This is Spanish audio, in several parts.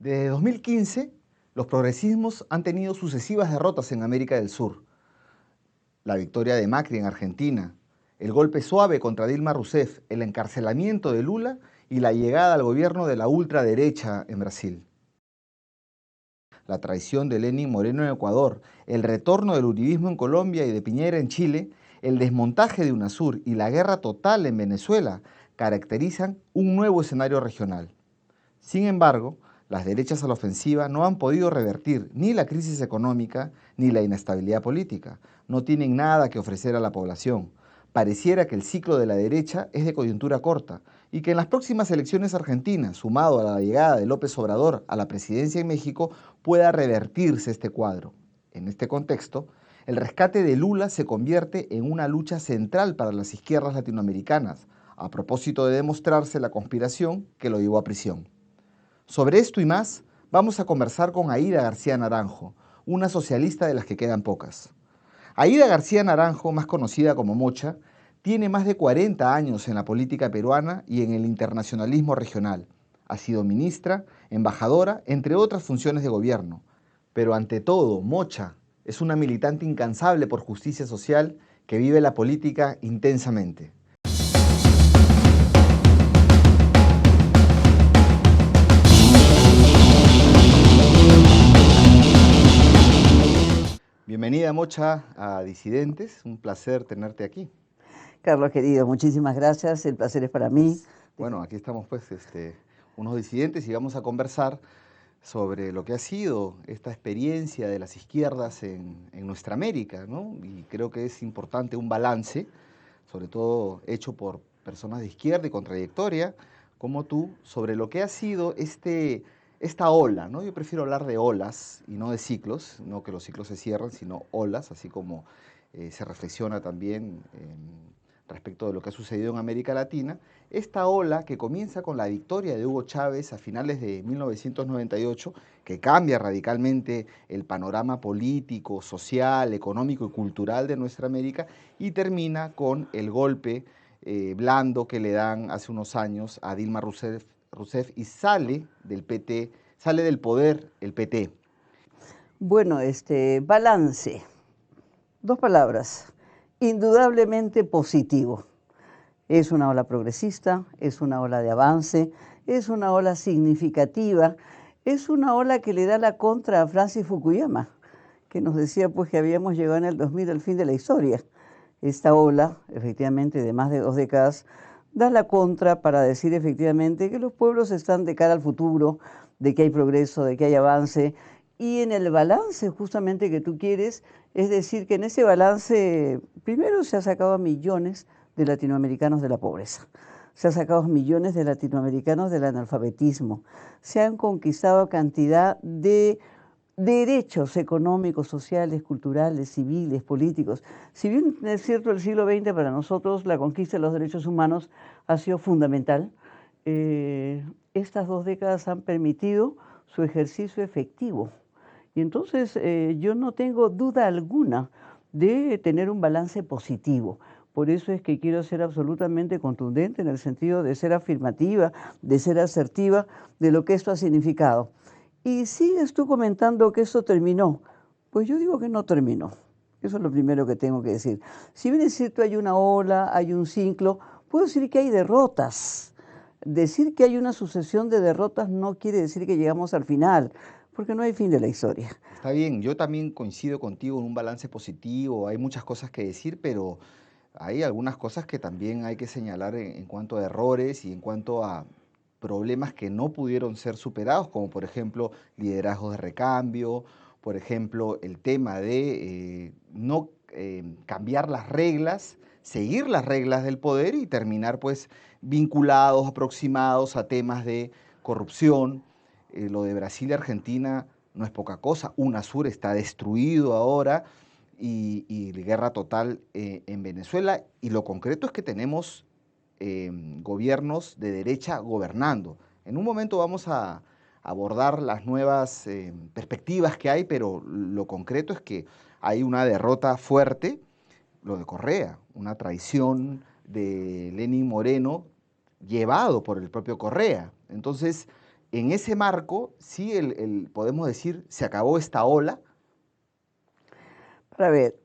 Desde 2015, los progresismos han tenido sucesivas derrotas en América del Sur. La victoria de Macri en Argentina, el golpe suave contra Dilma Rousseff, el encarcelamiento de Lula y la llegada al gobierno de la ultraderecha en Brasil. La traición de Lenín Moreno en Ecuador, el retorno del uribismo en Colombia y de Piñera en Chile, el desmontaje de UNASUR y la guerra total en Venezuela caracterizan un nuevo escenario regional. Sin embargo, las derechas a la ofensiva no han podido revertir ni la crisis económica ni la inestabilidad política. No tienen nada que ofrecer a la población. Pareciera que el ciclo de la derecha es de coyuntura corta y que en las próximas elecciones argentinas, sumado a la llegada de López Obrador a la presidencia en México, pueda revertirse este cuadro. En este contexto, el rescate de Lula se convierte en una lucha central para las izquierdas latinoamericanas, a propósito de demostrarse la conspiración que lo llevó a prisión. Sobre esto y más, vamos a conversar con Aída García Naranjo, una socialista de las que quedan pocas. Aída García Naranjo, más conocida como Mocha, tiene más de 40 años en la política peruana y en el internacionalismo regional. Ha sido ministra, embajadora, entre otras funciones de gobierno. Pero ante todo, Mocha es una militante incansable por justicia social que vive la política intensamente. Bienvenida, Mocha, a Disidentes. Un placer tenerte aquí. Carlos, querido, muchísimas gracias. El placer es para mí. Bueno, aquí estamos pues unos disidentes y vamos a conversar sobre lo que ha sido esta experiencia de las izquierdas en nuestra América, ¿no? Y creo que es importante un balance, sobre todo hecho por personas de izquierda y con trayectoria, como tú, sobre lo que ha sido esta ola, ¿no? Yo prefiero hablar de olas y no de ciclos, no que los ciclos se cierran, sino olas, así como se reflexiona también respecto de lo que ha sucedido en América Latina. Esta ola que comienza con la victoria de Hugo Chávez a finales de 1998, que cambia radicalmente el panorama político, social, económico y cultural de nuestra América, y termina con el golpe blando que le dan hace unos años a Dilma Rousseff y sale del PT, sale del poder el PT. Bueno, balance. Dos palabras. Indudablemente positivo. Es una ola progresista, es una ola de avance, es una ola significativa, es una ola que le da la contra a Francis Fukuyama, que nos decía pues que habíamos llegado en el 2000 al fin de la historia. Esta ola, efectivamente, de más de 2 décadas, da la contra para decir efectivamente que los pueblos están de cara al futuro, de que hay progreso, de que hay avance, y en el balance justamente que tú quieres, es decir, que en ese balance primero se ha sacado a millones de latinoamericanos de la pobreza, se ha sacado a millones de latinoamericanos del analfabetismo, se han conquistado cantidad de derechos económicos, sociales, culturales, civiles, políticos. Si bien es cierto el siglo XX para nosotros la conquista de los derechos humanos ha sido fundamental, estas 2 décadas han permitido su ejercicio efectivo. Y entonces yo no tengo duda alguna de tener un balance positivo. Por eso es que quiero ser absolutamente contundente en el sentido de ser afirmativa, de ser asertiva de lo que esto ha significado. Y sigues tú comentando que esto terminó. Pues yo digo que no terminó. Eso es lo primero que tengo que decir. Si bien es cierto hay una ola, hay un ciclo, puedo decir que hay derrotas. Decir que hay una sucesión de derrotas no quiere decir que llegamos al final, porque no hay fin de la historia. Está bien, yo también coincido contigo en un balance positivo, hay muchas cosas que decir, pero hay algunas cosas que también hay que señalar en cuanto a errores y en cuanto a problemas que no pudieron ser superados, como por ejemplo liderazgos de recambio, por ejemplo el tema de no cambiar las reglas, seguir las reglas del poder y terminar pues vinculados, aproximados a temas de corrupción. Lo de Brasil y Argentina no es poca cosa, UNASUR está destruido ahora y guerra total en Venezuela, y lo concreto es que tenemos gobiernos de derecha gobernando. En un momento vamos a abordar las nuevas perspectivas que hay, pero lo concreto es que hay una derrota fuerte, lo de Correa, una traición de Lenín Moreno llevado por el propio Correa. Entonces, En ese marco, sí, podemos decir, se acabó esta ola. A ver,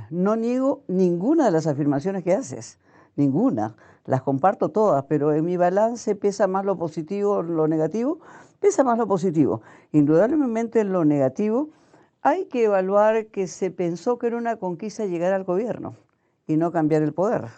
no niego ninguna de las afirmaciones que haces, ninguna. Las comparto todas, pero en mi balance pesa más lo positivo, lo negativo, pesa más lo positivo. Indudablemente en lo negativo hay que evaluar que se pensó que era una conquista llegar al gobierno y no cambiar el poder,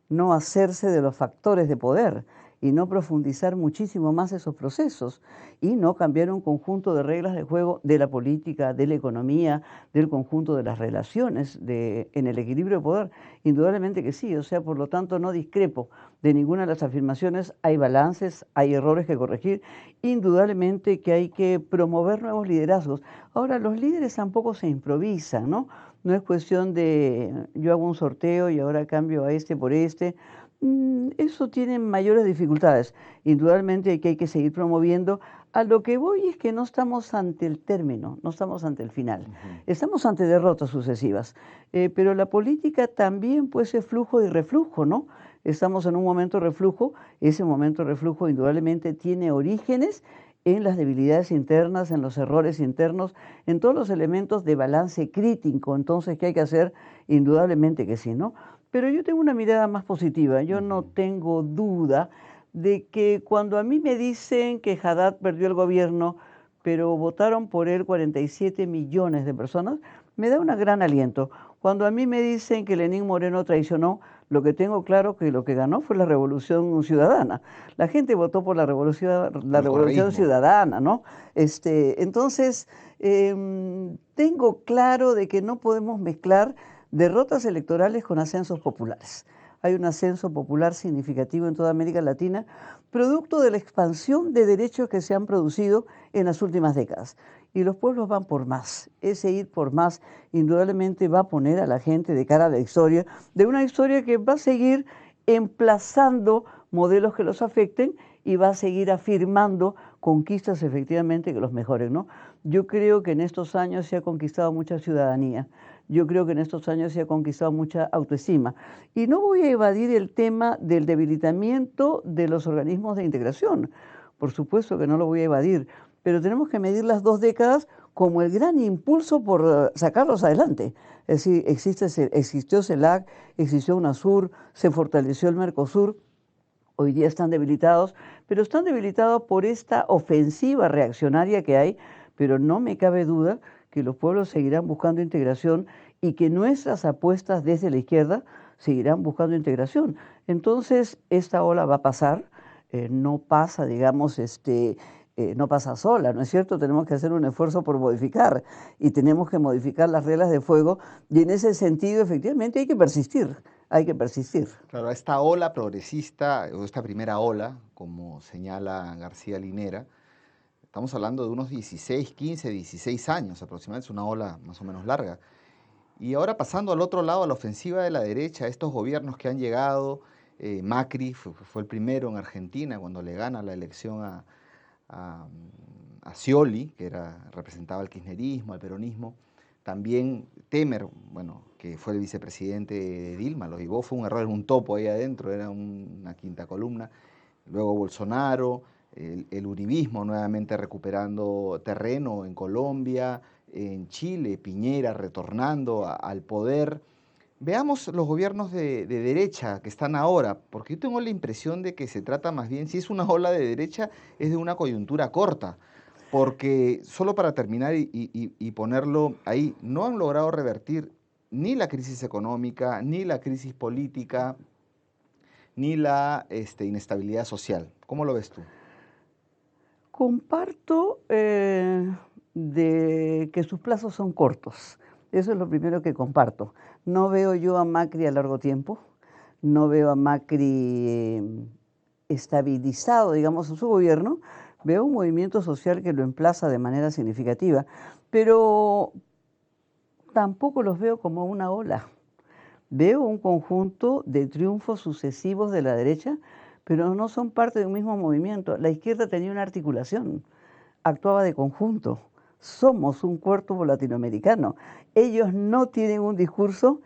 no hacerse de los factores de poder y no profundizar muchísimo más esos procesos y no cambiar un conjunto de reglas de juego de la política, de la economía, del conjunto de las relaciones en el equilibrio de poder. Indudablemente que sí, o sea, por lo tanto no discrepo de ninguna de las afirmaciones, hay balances, hay errores que corregir, indudablemente que hay que promover nuevos liderazgos. Ahora, los líderes tampoco se improvisan, ¿no? No es cuestión de yo hago un sorteo y ahora cambio a este por este. Eso tiene mayores dificultades. Indudablemente que hay que seguir promoviendo. A lo que voy es que no estamos ante el término, no estamos ante el final. Estamos ante derrotas sucesivas. Pero la política también puede ser flujo y reflujo, ¿no? Estamos en un momento de reflujo. Ese momento de reflujo indudablemente tiene orígenes en las debilidades internas, en los errores internos, en todos los elementos de balance crítico. Entonces, ¿qué hay que hacer? Indudablemente que sí, ¿no? Pero yo tengo una mirada más positiva. Yo no tengo duda de que cuando a mí me dicen que Haddad perdió el gobierno, pero votaron por él 47 millones de personas, me da un gran aliento. Cuando a mí me dicen que Lenín Moreno traicionó, lo que tengo claro que lo que ganó fue la Revolución Ciudadana. La gente votó por la El Revolución correísmo. Ciudadana, ¿no? Entonces, tengo claro de que no podemos mezclar derrotas electorales con ascensos populares. Hay un ascenso popular significativo en toda América Latina, producto de la expansión de derechos que se han producido en las últimas décadas. Y los pueblos van por más. Ese ir por más indudablemente va a poner a la gente de cara a la historia, de una historia que va a seguir emplazando modelos que los afecten y va a seguir afirmando conquistas efectivamente que los mejoren, ¿no? Yo creo que en estos años se ha conquistado mucha ciudadanía. Yo creo que en estos años se ha conquistado mucha autoestima. Y no voy a evadir el tema del debilitamiento de los organismos de integración. Por supuesto que no lo voy a evadir, pero tenemos que medir las 2 décadas como el gran impulso por sacarlos adelante. Es decir, existió CELAC, existió UNASUR, se fortaleció el Mercosur. Hoy día están debilitados, pero están debilitados por esta ofensiva reaccionaria que hay, pero no me cabe duda que los pueblos seguirán buscando integración y que nuestras apuestas desde la izquierda seguirán buscando integración. Entonces, esta ola va a pasar, no pasa, digamos, no pasa sola, ¿no es cierto? Tenemos que hacer un esfuerzo por modificar y tenemos que modificar las reglas de juego y en ese sentido, efectivamente, hay que persistir, hay que persistir. Claro, esta ola progresista, o esta primera ola, como señala García Linera, estamos hablando de unos 16, 15, 16 años aproximadamente, es una ola más o menos larga. Y ahora pasando al otro lado, a la ofensiva de la derecha, estos gobiernos que han llegado, Macri fue el primero en Argentina cuando le gana la elección a, a Scioli, que representaba el kirchnerismo, al peronismo. También Temer, bueno, que fue el vicepresidente de Dilma, lo llevó, fue un error, un topo ahí adentro, era una quinta columna. Luego Bolsonaro, el uribismo nuevamente recuperando terreno en Colombia, en Chile, Piñera retornando al poder. Veamos los gobiernos de derecha que están ahora, porque yo tengo la impresión de que se trata más bien, si es una ola de derecha, es de una coyuntura corta, porque solo para terminar y ponerlo ahí, no han logrado revertir ni la crisis económica, ni la crisis política, ni la inestabilidad social. ¿Cómo lo ves tú? Comparto de que sus plazos son cortos. Eso es lo primero que comparto. No veo yo a Macri a largo tiempo. No veo a Macri estabilizado, digamos, en su gobierno. Veo un movimiento social que lo emplaza de manera significativa, pero tampoco los veo como una ola. Veo un conjunto de triunfos sucesivos de la derecha, pero no son parte de un mismo movimiento. La izquierda tenía una articulación, actuaba de conjunto. Somos un cuerpo latinoamericano. Ellos no tienen un discurso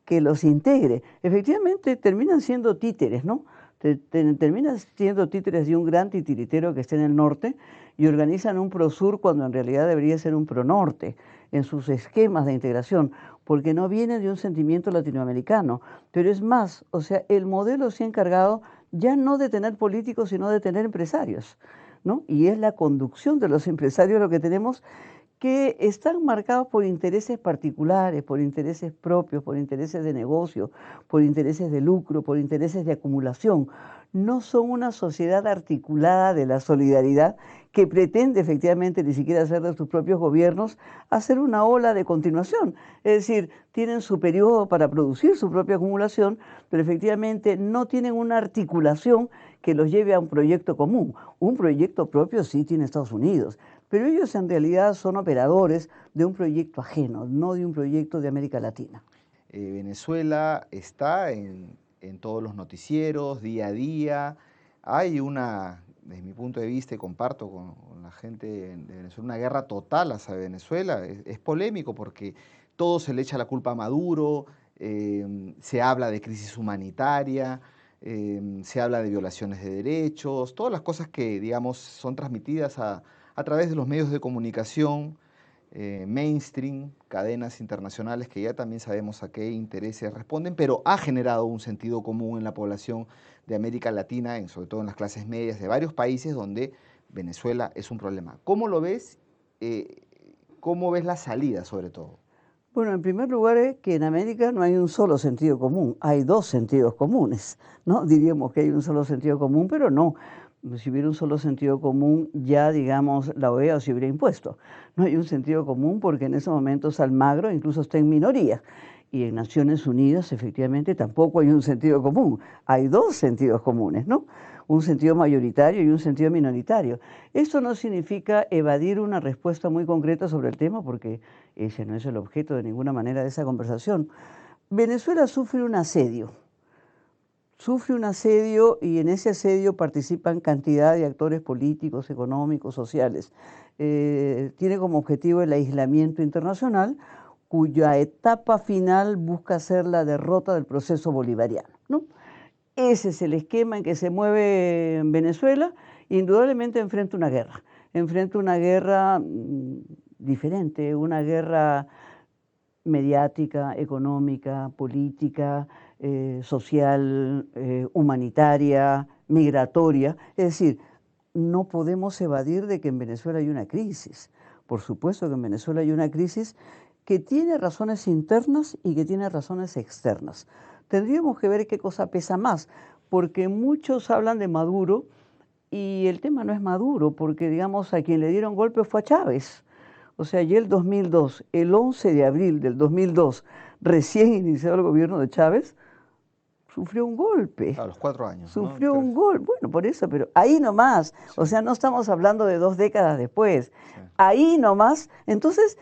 que los integre. Efectivamente, terminan siendo títeres, ¿no? Terminan siendo títeres de un gran titiritero que está en el norte y organizan un PROSUR cuando en realidad debería ser un PRONorte en sus esquemas de integración, porque no viene de un sentimiento latinoamericano. Pero es más, o sea, el modelo se ha encargado ya no de tener políticos, sino de tener empresarios, ¿no? Y es la conducción de los empresarios lo que tenemos, que están marcados por intereses particulares, por intereses propios, por intereses de negocio, por intereses de lucro, por intereses de acumulación. No son una sociedad articulada de la solidaridad que pretende efectivamente ni siquiera hacer de sus propios gobiernos hacer una ola de continuación. Es decir, tienen su periodo para producir su propia acumulación, pero efectivamente no tienen una articulación que los lleve a un proyecto común. Un proyecto propio sí tiene Estados Unidos, pero ellos en realidad son operadores de un proyecto ajeno, no de un proyecto de América Latina. Venezuela está en todos los noticieros, día a día. Hay una, desde mi punto de vista, y comparto con la gente de Venezuela, una guerra total hacia Venezuela. Es polémico porque todo se le echa la culpa a Maduro, se habla de crisis humanitaria, se habla de violaciones de derechos, todas las cosas que, digamos, son transmitidas a través de los medios de comunicación mainstream, cadenas internacionales que ya también sabemos a qué intereses responden, pero ha generado un sentido común en la población de América Latina, sobre todo en las clases medias de varios países donde Venezuela es un problema. ¿Cómo lo ves? ¿Cómo ves la salida sobre todo? Bueno, en primer lugar es que en América no hay un solo sentido común, hay dos sentidos comunes, ¿no? Diríamos que hay un solo sentido común, pero no. Si hubiera un solo sentido común, ya, digamos, la OEA se hubiera impuesto. No hay un sentido común porque en esos momentos Almagro incluso está en minoría. Y en Naciones Unidas, efectivamente, tampoco hay un sentido común. Hay dos sentidos comunes, ¿no? Un sentido mayoritario y un sentido minoritario. Esto no significa evadir una respuesta muy concreta sobre el tema, porque ese no es el objeto de ninguna manera de esa conversación. Venezuela sufre un asedio y en ese asedio participan cantidad de actores políticos, económicos, sociales. Tiene como objetivo el aislamiento internacional, cuya etapa final busca ser la derrota del proceso bolivariano, ¿no? Ese es el esquema en que se mueve en Venezuela. Indudablemente enfrenta una guerra diferente, una guerra mediática, económica, política, social, humanitaria, migratoria. Es decir, no podemos evadir de que en Venezuela hay una crisis. Por supuesto que en Venezuela hay una crisis que tiene razones internas y que tiene razones externas. Tendríamos que ver qué cosa pesa más, porque muchos hablan de Maduro y el tema no es Maduro, porque digamos a quien le dieron golpe fue a Chávez. O sea, ya el 2002, el 11 de abril del 2002, recién iniciado el gobierno de Chávez, sufrió un golpe. A los 4 años, ¿no? Sufrió un golpe. Bueno, por eso, pero ahí nomás. O Sí, sea, no estamos hablando de 2 décadas después. sí. Ahí nomás. Entonces,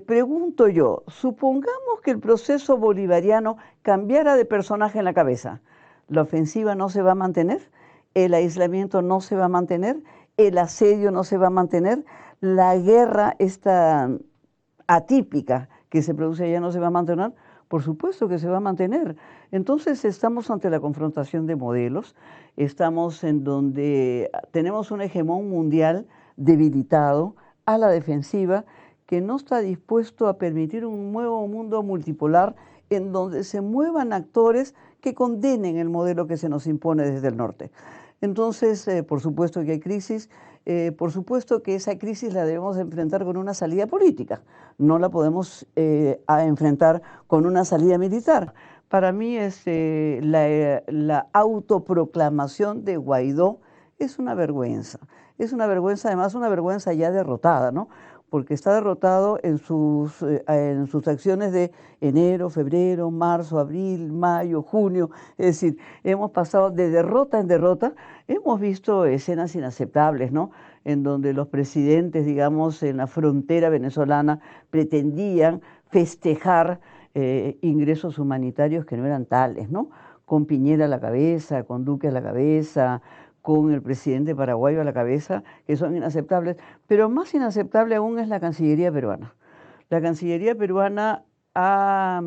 pregunto yo, supongamos que el proceso bolivariano cambiara de personaje en la cabeza. ¿La ofensiva no se va a mantener? ¿El aislamiento no se va a mantener? ¿El asedio no se va a mantener? ¿La guerra esta atípica que se produce allá no se va a mantener? Por supuesto que se va a mantener. Entonces estamos ante la confrontación de modelos, estamos en donde tenemos un hegemón mundial debilitado a la defensiva que no está dispuesto a permitir un nuevo mundo multipolar en donde se muevan actores que condenen el modelo que se nos impone desde el norte. Entonces, por supuesto que hay crisis, por supuesto que esa crisis la debemos enfrentar con una salida política, no la podemos enfrentar con una salida militar. Para mí, la autoproclamación de Guaidó es una vergüenza, además una vergüenza ya derrotada, ¿no? Porque está derrotado en sus acciones de enero, febrero, marzo, abril, mayo, junio, es decir, hemos pasado de derrota en derrota. Hemos visto escenas inaceptables, ¿no? En donde los presidentes, digamos, en la frontera venezolana pretendían festejar ingresos humanitarios que no eran tales, ¿no? Con Piñera a la cabeza, con Duque a la cabeza, con el presidente paraguayo a la cabeza, que son inaceptables. Pero más inaceptable aún es la Cancillería peruana. La Cancillería peruana ha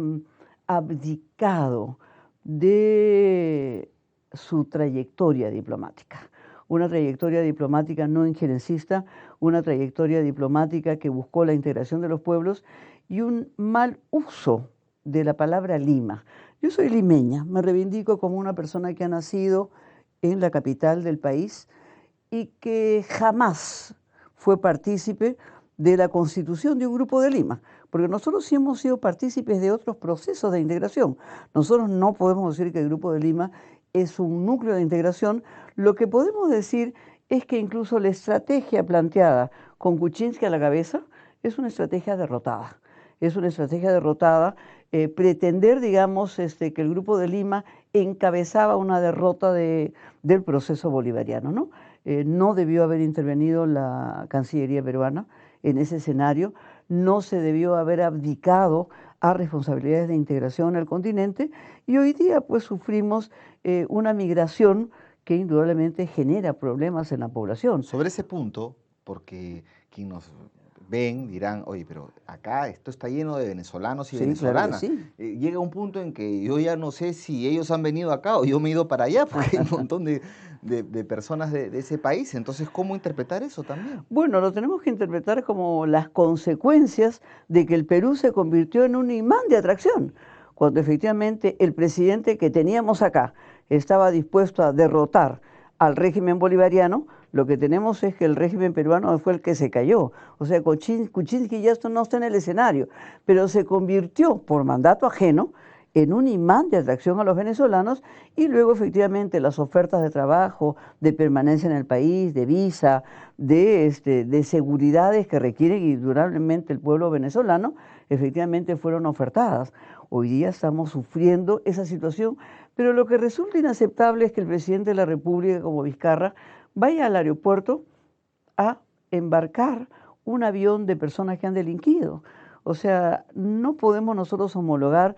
abdicado de su trayectoria diplomática. Una trayectoria diplomática no injerencista, una trayectoria diplomática que buscó la integración de los pueblos y un mal uso de la palabra Lima. Yo soy limeña, me reivindico como una persona que ha nacido en la capital del país y que jamás fue partícipe de la constitución de un grupo de Lima, porque nosotros sí hemos sido partícipes de otros procesos de integración. Nosotros no podemos decir que el Grupo de Lima es un núcleo de integración. Lo que podemos decir es que incluso la estrategia planteada con Kuczynski a la cabeza es una estrategia derrotada. Es una estrategia derrotada. Pretender, digamos, que el Grupo de Lima encabezaba una derrota del proceso bolivariano, ¿no? No debió haber intervenido la Cancillería peruana en ese escenario, no se debió haber abdicado a responsabilidades de integración al continente y hoy día pues sufrimos una migración que indudablemente genera problemas en la población. Sobre ese punto, porque quien nos ven dirán, oye, pero acá esto está lleno de venezolanos y Sí, claro que venezolanas. sí. Llega un punto en que yo ya no sé si ellos han venido acá o yo me he ido para allá, porque hay un montón de personas de ese país. Entonces, ¿cómo interpretar eso también? Bueno, lo tenemos que interpretar como las consecuencias de que el Perú se convirtió en un imán de atracción, cuando efectivamente el presidente que teníamos acá estaba dispuesto a derrotar al régimen bolivariano. Lo que tenemos es que el régimen peruano fue el que se cayó. O sea, Kuczynski ya esto no está en el escenario, pero se convirtió por mandato ajeno en un imán de atracción a los venezolanos y luego efectivamente las ofertas de trabajo, de permanencia en el país, de visa, de seguridades que requiere indudablemente el pueblo venezolano, efectivamente fueron ofertadas. Hoy día estamos sufriendo esa situación, pero lo que resulta inaceptable es que el presidente de la República, como Vizcarra, vaya al aeropuerto a embarcar un avión de personas que han delinquido. O sea, no podemos nosotros homologar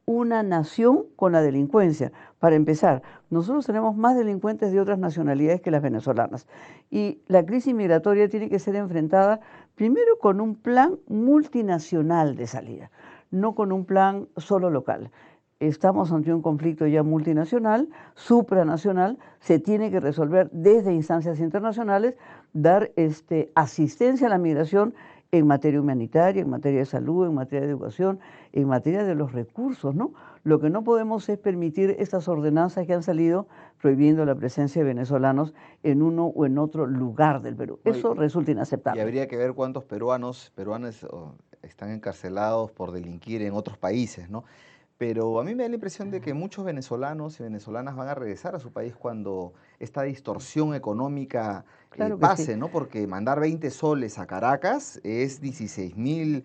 una nación con la delincuencia. Para empezar, nosotros tenemos más delincuentes de otras nacionalidades que las venezolanas. Y la crisis migratoria tiene que ser enfrentada primero con un plan multinacional de salida, no con un plan solo local. Estamos ante un conflicto ya multinacional, supranacional, se tiene que resolver desde instancias internacionales, dar asistencia a la migración en materia humanitaria, en materia de salud, en materia de educación, en materia de los recursos, ¿no? Lo que no podemos es permitir estas ordenanzas que han salido prohibiendo la presencia de venezolanos en uno o en otro lugar del Perú. No, Eso resulta y inaceptable. habría que ver cuántos peruanas están encarcelados por delinquir en otros países, ¿no? Pero a mí me da la impresión de que muchos venezolanos y venezolanas van a regresar a su país cuando esta distorsión económica Claro que sí. pase, ¿no? Porque mandar 20 soles a Caracas es 16.000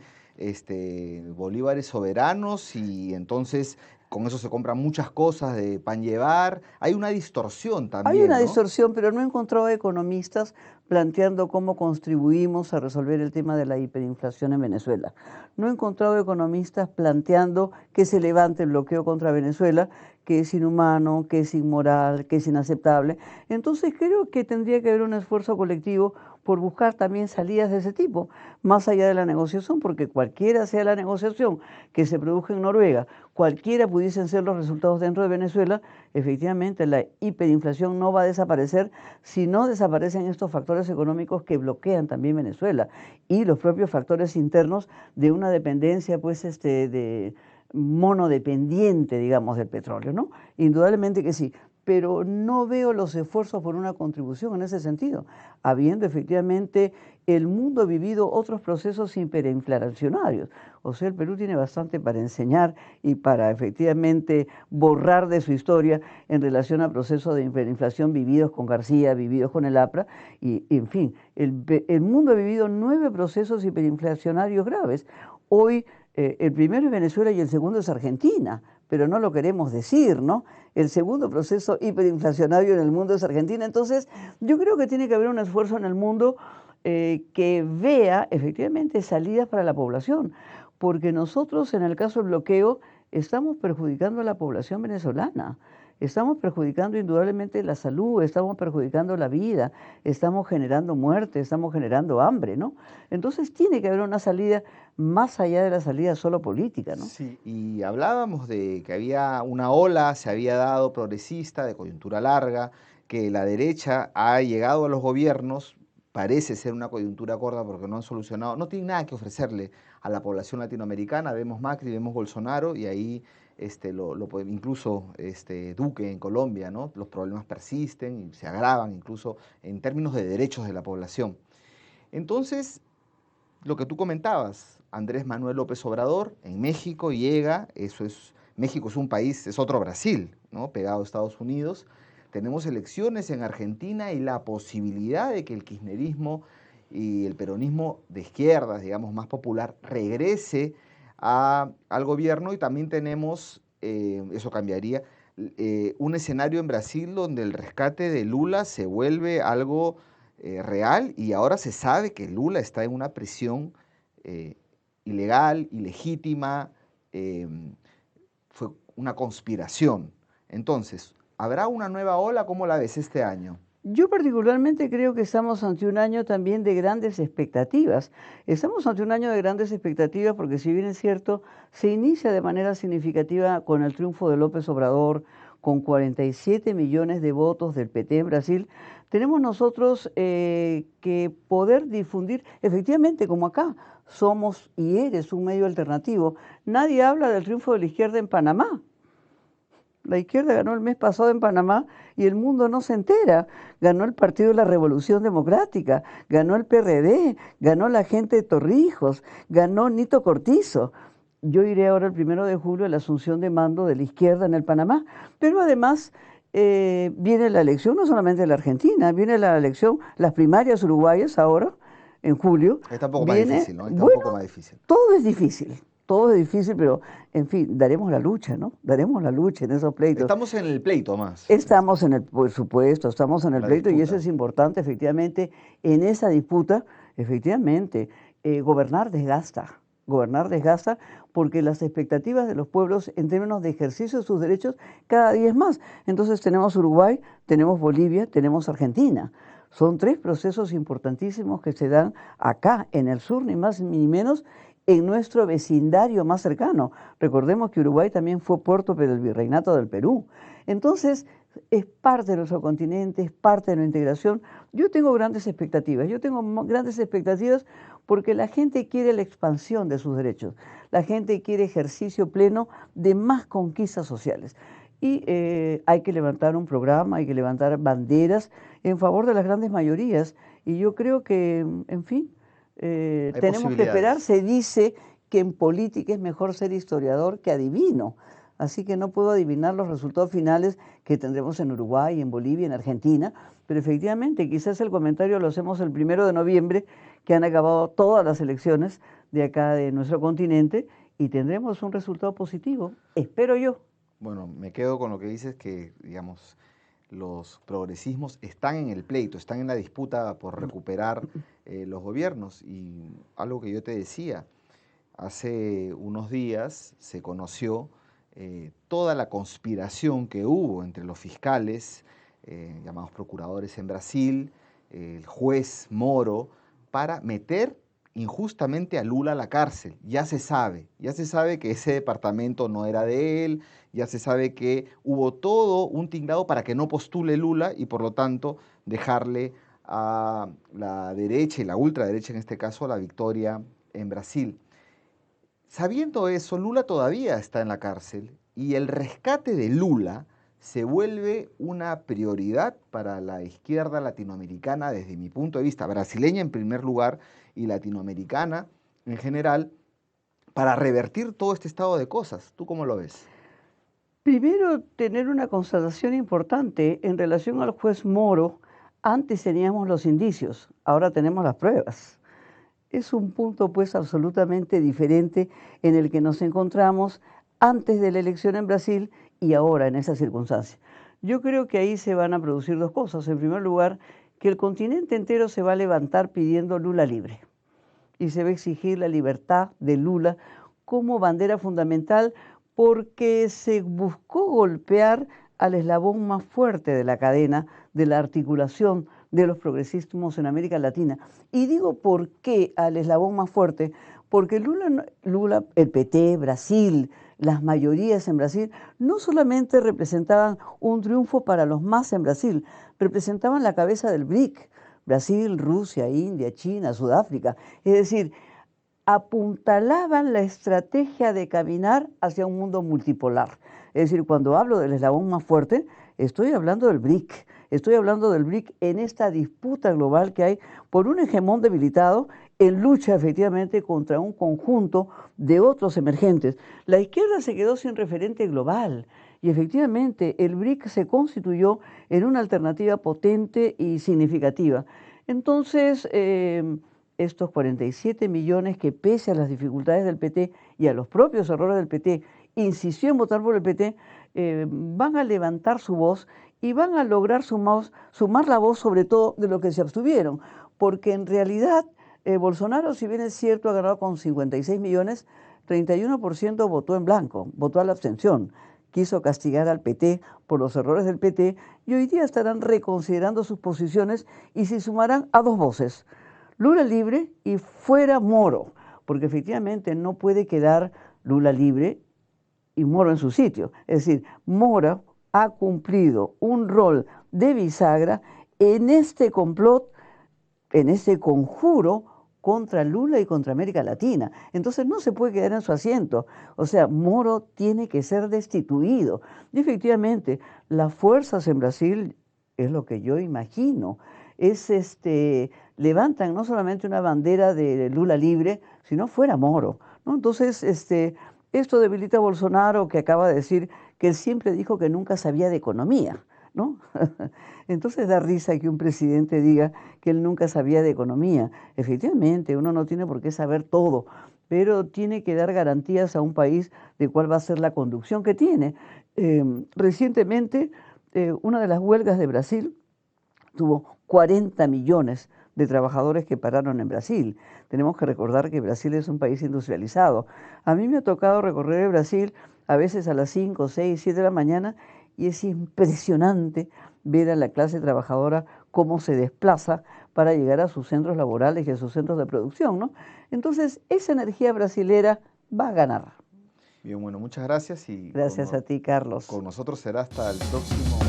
bolívares soberanos y entonces con eso se compran muchas cosas de pan llevar. Hay una distorsión Hay también, una ¿no? distorsión, pero no he encontrado economistas planteando cómo contribuimos a resolver el tema de la hiperinflación en Venezuela. No he encontrado economistas planteando que se levante el bloqueo contra Venezuela, que es inhumano, que es inmoral, que es inaceptable. Entonces creo que tendría que haber un esfuerzo colectivo por buscar también salidas de ese tipo, más allá de la negociación, porque cualquiera sea la negociación que se produjo en Noruega, cualquiera pudiesen ser los resultados dentro de Venezuela, efectivamente la hiperinflación no va a desaparecer si no desaparecen estos factores económicos que bloquean también Venezuela y los propios factores internos de una dependencia pues de monodependiente, digamos, del petróleo, ¿no? Indudablemente que sí, pero no veo los esfuerzos por una contribución en ese sentido, habiendo efectivamente el mundo ha vivido otros procesos hiperinflacionarios. O sea, el Perú tiene bastante para enseñar y para efectivamente borrar de su historia en relación a procesos de hiperinflación vividos con García, vividos con el APRA, y en fin, el mundo ha vivido 9 procesos hiperinflacionarios graves. Hoy el primero es Venezuela y el segundo es Argentina, pero no lo queremos decir, ¿no? El segundo proceso hiperinflacionario en el mundo es Argentina. Entonces, yo creo que tiene que haber un esfuerzo en el mundo que vea efectivamente salidas para la población, porque nosotros en el caso del bloqueo estamos perjudicando a la población venezolana. estamos perjudicando indudablemente la salud, estamos perjudicando la vida, estamos generando muerte, estamos generando hambre, ¿no? Entonces tiene que haber una salida más allá de la salida solo política, ¿no? Sí, y hablábamos de que había una ola, se había dado progresista, de coyuntura larga, que la derecha ha llegado a los gobiernos, parece ser una coyuntura corta porque no han solucionado, no tienen nada que ofrecerle a la población latinoamericana. Vemos Macri, vemos Bolsonaro y ahí incluso Duque en Colombia, ¿no? Los problemas persisten y se agravan incluso en términos de derechos de la población. Entonces, lo que tú comentabas, Andrés Manuel López Obrador en México llega, México es un país, es otro Brasil, ¿no? Pegado a Estados Unidos. Tenemos elecciones en Argentina y la posibilidad de que el kirchnerismo y el peronismo de izquierdas, digamos, más popular, regrese al gobierno, y también tenemos, eso cambiaría, un escenario en Brasil donde el rescate de Lula se vuelve algo real, y ahora se sabe que Lula está en una prisión eh, ilegal, ilegítima, eh, fue una conspiración. Entonces, ¿habrá una nueva ola? ¿Cómo la ves este año? Yo particularmente creo que estamos ante un año también de grandes expectativas. Estamos ante un año de grandes expectativas porque si bien es cierto, se inicia de manera significativa con el triunfo de López Obrador, con 47 millones de votos del PT en Brasil, tenemos nosotros que poder difundir, efectivamente, como acá, somos y eres un medio alternativo. Nadie habla del triunfo de la izquierda en Panamá. La izquierda ganó el mes pasado en Panamá y el mundo no se entera. Ganó el Partido de la Revolución Democrática, ganó el PRD, ganó la gente de Torrijos, ganó Nito Cortizo. Yo iré ahora el 1 de julio a la asunción de mando de la izquierda en el Panamá, pero además viene la elección no solamente de la Argentina, viene la elección, las primarias uruguayas ahora, en julio, Está un poco más viene, difícil, ¿no? Está un bueno, poco más difícil. todo es difícil, pero en fin, daremos la lucha, ¿no? Daremos la lucha en esos pleitos. Estamos en el pleito más, Estamos en el, por supuesto, estamos en el la pleito y eso disputa. es importante, efectivamente, en esa disputa, efectivamente, gobernar desgasta porque las expectativas de los pueblos en términos de ejercicio de sus derechos cada día es más. Entonces tenemos Uruguay, tenemos Bolivia, tenemos Argentina. Son tres procesos importantísimos que se dan acá, en el sur, ni más ni menos, en nuestro vecindario más cercano. Recordemos que Uruguay también fue puerto del virreinato del Perú. Entonces, es parte de nuestro continente, es parte de la integración. Yo tengo grandes expectativas, grandes expectativas porque la gente quiere la expansión de sus derechos, la gente quiere ejercicio pleno de más conquistas sociales. Y hay que levantar un programa, hay que levantar banderas en favor de las grandes mayorías. Y yo creo que, en fin, Hay tenemos que esperar. posibilidades. Se dice que en política es mejor ser historiador que adivino. Así que no puedo adivinar los resultados finales que tendremos en Uruguay, en Bolivia, en Argentina, pero efectivamente quizás el comentario lo hacemos el 1 de noviembre, que han acabado todas las elecciones de acá de nuestro continente y tendremos un resultado positivo, espero yo. Bueno, me quedo con lo que dices, que, digamos, los progresismos están en el pleito, están en la disputa por recuperar los gobiernos. Y algo que yo te decía, hace unos días se conoció toda la conspiración que hubo entre los fiscales, llamados procuradores en Brasil, el juez Moro, para meter injustamente a Lula a la cárcel. Ya se sabe que ese departamento no era de él, ya se sabe que hubo todo un tinglado para que no postule Lula y por lo tanto dejarle a la derecha y la ultraderecha en este caso la victoria en Brasil. Sabiendo eso, Lula todavía está en la cárcel y el rescate de Lula se vuelve una prioridad para la izquierda latinoamericana desde mi punto de vista, brasileña en primer lugar y latinoamericana en general, para revertir todo este estado de cosas. ¿Tú cómo lo ves? Primero, tener una constatación importante en relación al juez Moro. Antes teníamos los indicios, ahora tenemos las pruebas. Es un punto pues absolutamente diferente en el que nos encontramos antes de la elección en Brasil y ahora en esa circunstancia. Yo creo que ahí se van a producir dos cosas. En primer lugar, que el continente entero se va a levantar pidiendo Lula libre y se va a exigir la libertad de Lula como bandera fundamental porque se buscó golpear al eslabón más fuerte de la cadena, de la articulación de los progresismos en América Latina. Y digo por qué al eslabón más fuerte, porque Lula, el PT, Brasil, las mayorías en Brasil, no solamente representaban un triunfo para los más en Brasil, representaban la cabeza del BRIC, Brasil, Rusia, India, China, Sudáfrica. Es decir, apuntalaban la estrategia de caminar hacia un mundo multipolar. Es decir, cuando hablo del eslabón más fuerte, estoy hablando del BRIC. Estoy hablando del BRIC en esta disputa global que hay por un hegemón debilitado en lucha efectivamente contra un conjunto de otros emergentes. La izquierda se quedó sin referente global y efectivamente el BRIC se constituyó en una alternativa potente y significativa. Entonces, estos 47 millones que pese a las dificultades del PT y a los propios errores del PT, insistió en votar por el PT, van a levantar su voz y van a lograr sumar la voz sobre todo de los que se abstuvieron, porque en realidad Bolsonaro, si bien es cierto, ha ganado con 56 millones, 31% votó en blanco, votó a la abstención, quiso castigar al PT por los errores del PT y hoy día estarán reconsiderando sus posiciones y se sumarán a dos voces. Lula libre y fuera Moro, porque efectivamente no puede quedar Lula libre y Moro en su sitio. Es decir, Moro ha cumplido un rol de bisagra en este complot, en este conjuro contra Lula y contra América Latina. Entonces no se puede quedar en su asiento. O sea, Moro tiene que ser destituido. Y efectivamente, las fuerzas en Brasil, es lo que yo imagino, levantan no solamente una bandera de Lula libre, sino fuera Moro, ¿no? Entonces, esto debilita a Bolsonaro, que acaba de decir que él siempre dijo que nunca sabía de economía, ¿no? Entonces da risa que un presidente diga que él nunca sabía de economía. Efectivamente, uno no tiene por qué saber todo, pero tiene que dar garantías a un país de cuál va a ser la conducción que tiene. Recientemente, una de las huelgas de Brasil tuvo 40 millones de trabajadores que pararon en Brasil. Tenemos que recordar que Brasil es un país industrializado. A mí me ha tocado recorrer Brasil a veces a las 5, 6, 7 de la mañana y es impresionante ver a la clase trabajadora cómo se desplaza para llegar a sus centros laborales y a sus centros de producción, ¿no? Entonces, esa energía brasilera va a ganar. Bien, bueno, muchas gracias y Gracias a ti, Carlos. con nosotros será hasta el próximo